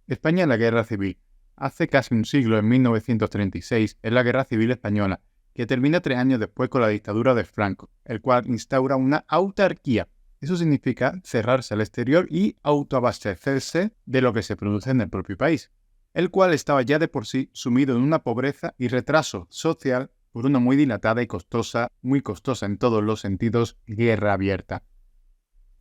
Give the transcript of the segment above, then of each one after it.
España en la Guerra Civil. Hace casi un siglo, en 1936, es la Guerra Civil Española, que termina 3 años después con la dictadura de Franco, el cual instaura una autarquía. Eso significa cerrarse al exterior y autoabastecerse de lo que se produce en el propio país, el cual estaba ya de por sí sumido en una pobreza y retraso social por una muy dilatada y costosa, muy costosa en todos los sentidos, guerra abierta.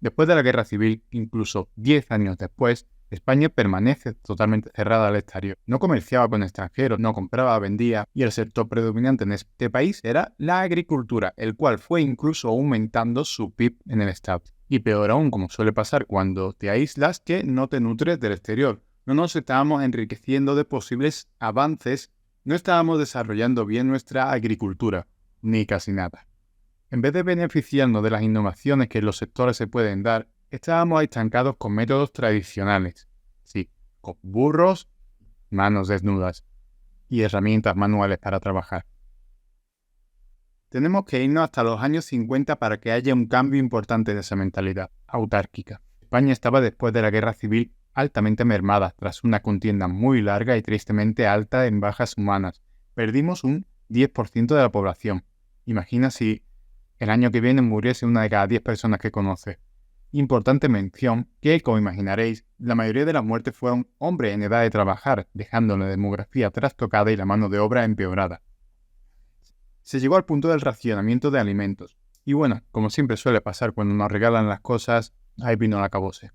Después de la Guerra Civil, incluso 10 años después, España permanece totalmente cerrada al exterior. No comerciaba con extranjeros, no compraba, vendía, y el sector predominante en este país era la agricultura, el cual fue incluso aumentando su PIB en el Estado. Y peor aún, como suele pasar cuando te aíslas, que no te nutres del exterior. No nos estábamos enriqueciendo de posibles avances, no estábamos desarrollando bien nuestra agricultura, ni casi nada. En vez de beneficiarnos de las innovaciones que en los sectores se pueden dar, estábamos estancados con métodos tradicionales. Sí, con burros, manos desnudas y herramientas manuales para trabajar. Tenemos que irnos hasta los años 50 para que haya un cambio importante de esa mentalidad autárquica. España estaba después de la Guerra Civil altamente mermada tras una contienda muy larga y tristemente alta en bajas humanas. Perdimos un 10% de la población. Imagina si el año que viene muriese una de cada 10 personas que conoce. Importante mención que, como imaginaréis, la mayoría de las muertes fueron hombres en edad de trabajar, dejando la demografía trastocada y la mano de obra empeorada. Se llegó al punto del racionamiento de alimentos. Y bueno, como siempre suele pasar cuando nos regalan las cosas, ahí vino el acabose.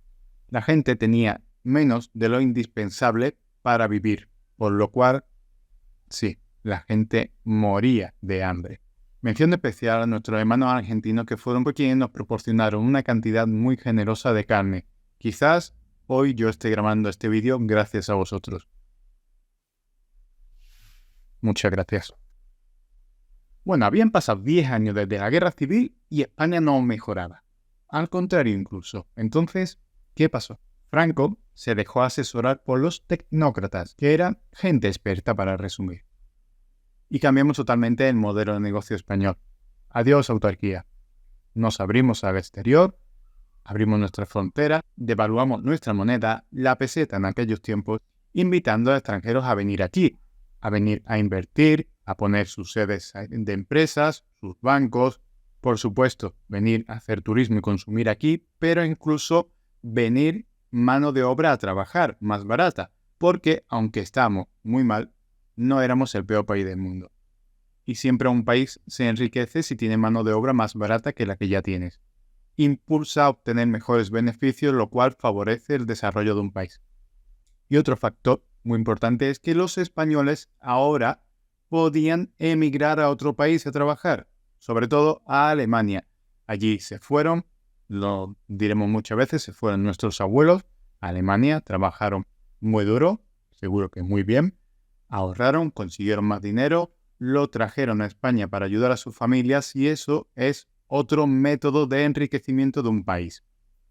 La gente tenía menos de lo indispensable para vivir, por lo cual, sí, la gente moría de hambre. Mención especial a nuestros hermanos argentinos que fueron quienes nos proporcionaron una cantidad muy generosa de carne. Quizás hoy yo esté grabando este vídeo gracias a vosotros. Muchas gracias. Bueno, habían pasado 10 años desde la Guerra Civil y España no mejoraba. Al contrario incluso. Entonces, ¿qué pasó? Franco se dejó asesorar por los tecnócratas, que eran gente experta para resumir. Y cambiamos totalmente el modelo de negocio español. Adiós autarquía. Nos abrimos al exterior, abrimos nuestras fronteras, devaluamos nuestra moneda, la peseta en aquellos tiempos, invitando a extranjeros a venir aquí, a venir a invertir, a poner sus sedes de empresas, sus bancos, por supuesto, venir a hacer turismo y consumir aquí, pero incluso venir mano de obra a trabajar más barata, porque aunque estamos muy mal, no éramos el peor país del mundo. Y siempre un país se enriquece si tiene mano de obra más barata que la que ya tienes. Impulsa a obtener mejores beneficios, lo cual favorece el desarrollo de un país. Y otro factor muy importante es que los españoles ahora podían emigrar a otro país a trabajar, sobre todo a Alemania. Allí se fueron, lo diremos muchas veces, se fueron nuestros abuelos a Alemania, trabajaron muy duro, seguro que muy bien, ahorraron, consiguieron más dinero, lo trajeron a España para ayudar a sus familias y eso es otro método de enriquecimiento de un país,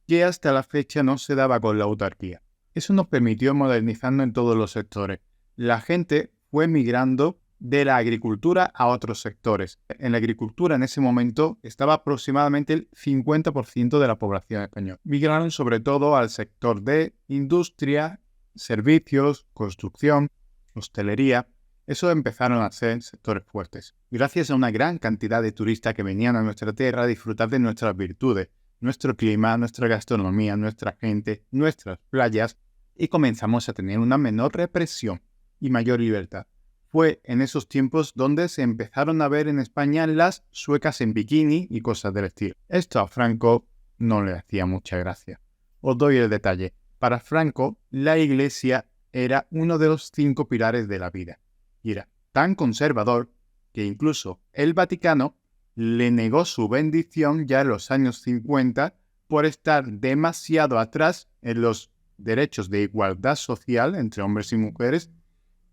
que hasta la fecha no se daba con la autarquía. Eso nos permitió modernizarnos en todos los sectores. La gente fue migrando de la agricultura a otros sectores. En la agricultura en ese momento estaba aproximadamente el 50% de la población española. Migraron sobre todo al sector de industria, servicios, construcción, hostelería. Esos empezaron a ser sectores fuertes. Gracias a una gran cantidad de turistas que venían a nuestra tierra a disfrutar de nuestras virtudes, nuestro clima, nuestra gastronomía, nuestra gente, nuestras playas, y comenzamos a tener una menor represión y mayor libertad. Fue en esos tiempos donde se empezaron a ver en España las suecas en bikini y cosas del estilo. Esto a Franco no le hacía mucha gracia. Os doy el detalle. Para Franco, la Iglesia era uno de los 5 pilares de la vida. Y era tan conservador que incluso el Vaticano le negó su bendición ya en los años 50 por estar demasiado atrás en los derechos de igualdad social entre hombres y mujeres,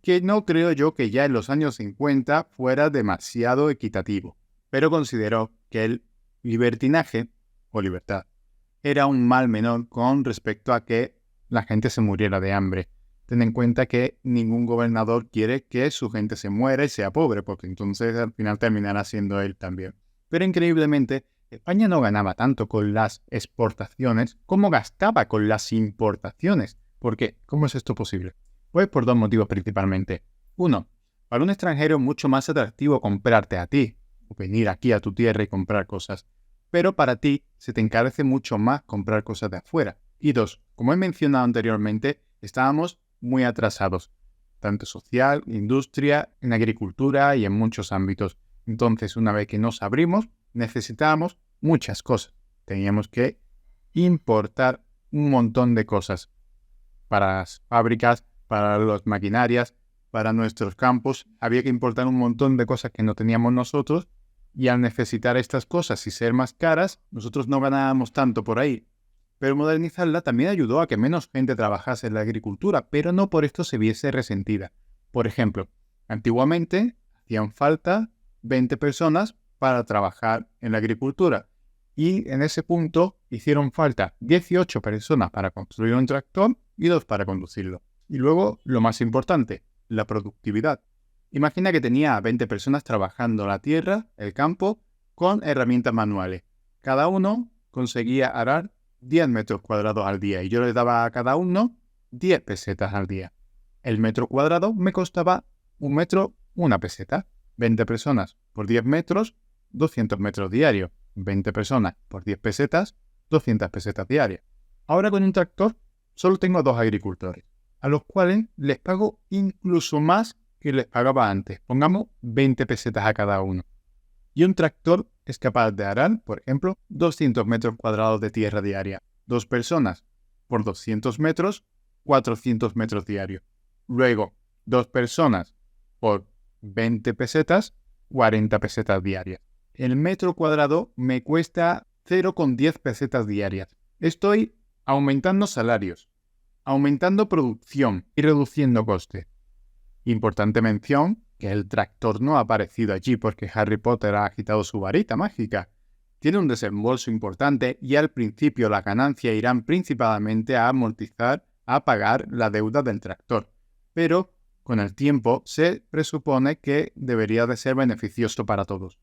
que no creo yo que ya en los años 50 fuera demasiado equitativo, pero consideró que el libertinaje, o libertad, era un mal menor con respecto a que la gente se muriera de hambre. Ten en cuenta que ningún gobernador quiere que su gente se muera y sea pobre, porque entonces al final terminará siendo él también. Pero increíblemente, España no ganaba tanto con las exportaciones como gastaba con las importaciones, ¿Por qué? ¿Cómo es esto posible? Pues por dos motivos principalmente. Uno, para un extranjero es mucho más atractivo comprarte a ti, o venir aquí a tu tierra y comprar cosas. Pero para ti se te encarece mucho más comprar cosas de afuera. Y dos, como he mencionado anteriormente, estábamos muy atrasados, tanto social, industria, en agricultura y en muchos ámbitos. Entonces, una vez que nos abrimos, necesitábamos muchas cosas. Teníamos que importar un montón de cosas para las fábricas, para las maquinarias, para nuestros campos. Había que importar un montón de cosas que no teníamos nosotros y al necesitar estas cosas y ser más caras, nosotros no ganábamos tanto por ahí. Pero modernizarla también ayudó a que menos gente trabajase en la agricultura, pero no por esto se viese resentida. Por ejemplo, antiguamente hacían falta 20 personas para trabajar en la agricultura y en ese punto hicieron falta 18 personas para construir un tractor y 2 para conducirlo. Y luego, lo más importante, la productividad. Imagina que tenía a 20 personas trabajando la tierra, el campo, con herramientas manuales. Cada uno conseguía arar 10 metros cuadrados al día y yo les daba a cada uno 10 pesetas al día. El metro cuadrado me costaba un metro, una peseta. 20 personas por 10 metros, 200 metros diarios. 20 personas por 10 pesetas, 200 pesetas diarias. Ahora con un tractor solo tengo 2 agricultores, a los cuales les pago incluso más que les pagaba antes. Pongamos 20 pesetas a cada uno. Y un tractor es capaz de arar, por ejemplo, 200 metros cuadrados de tierra diaria. 2 personas por 200 metros, 400 metros diarios. Luego, 2 personas por 20 pesetas, 40 pesetas diarias. El metro cuadrado me cuesta 0,10 pesetas diarias. Estoy aumentando salarios, aumentando producción y reduciendo costes. Importante mención que el tractor no ha aparecido allí porque Harry Potter ha agitado su varita mágica. Tiene un desembolso importante y al principio las ganancias irán principalmente a amortizar, a pagar la deuda del tractor. Pero con el tiempo se presupone que debería de ser beneficioso para todos.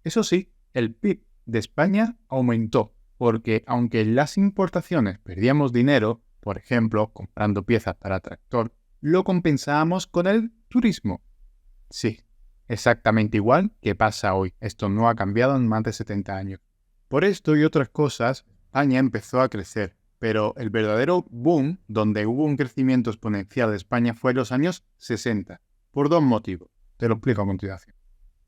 Eso sí, el PIB de España aumentó porque aunque en las importaciones perdíamos dinero, por ejemplo, comprando piezas para tractor, lo compensábamos con el turismo. Sí, exactamente igual que pasa hoy. Esto no ha cambiado en más de 70 años. Por esto y otras cosas, España empezó a crecer, pero el verdadero boom, donde hubo un crecimiento exponencial de España, fue en los años 60, por 2 motivos. Te lo explico a continuación.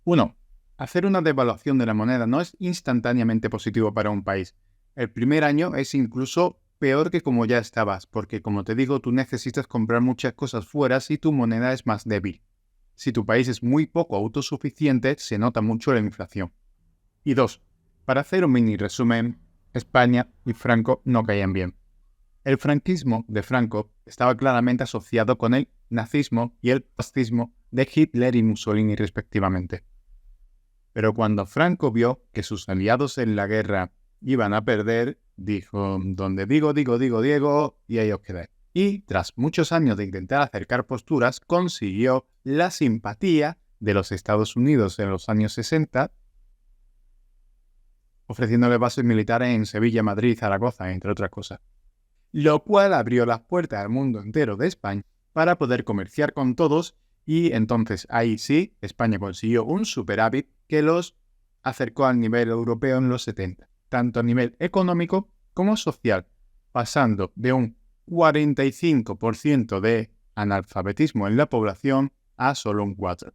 1. Hacer una devaluación de la moneda no es instantáneamente positivo para un país. El primer año es incluso peor que como ya estabas, porque como te digo, tú necesitas comprar muchas cosas fuera si tu moneda es más débil. Si tu país es muy poco autosuficiente, se nota mucho la inflación. Y 2. Para hacer un mini resumen, España y Franco no caían bien. El franquismo de Franco estaba claramente asociado con el nazismo y el fascismo de Hitler y Mussolini respectivamente. Pero cuando Franco vio que sus aliados en la guerra iban a perder, dijo, donde digo, Diego, y ahí os quedáis. Y tras muchos años de intentar acercar posturas, consiguió la simpatía de los Estados Unidos en los años 60, ofreciéndole bases militares en Sevilla, Madrid y Zaragoza, entre otras cosas. Lo cual abrió las puertas al mundo entero de España para poder comerciar con todos y entonces ahí sí, España consiguió un superávit que los acercó al nivel europeo en los 70, tanto a nivel económico como social, pasando de un 45% de analfabetismo en la población a solo un 4%.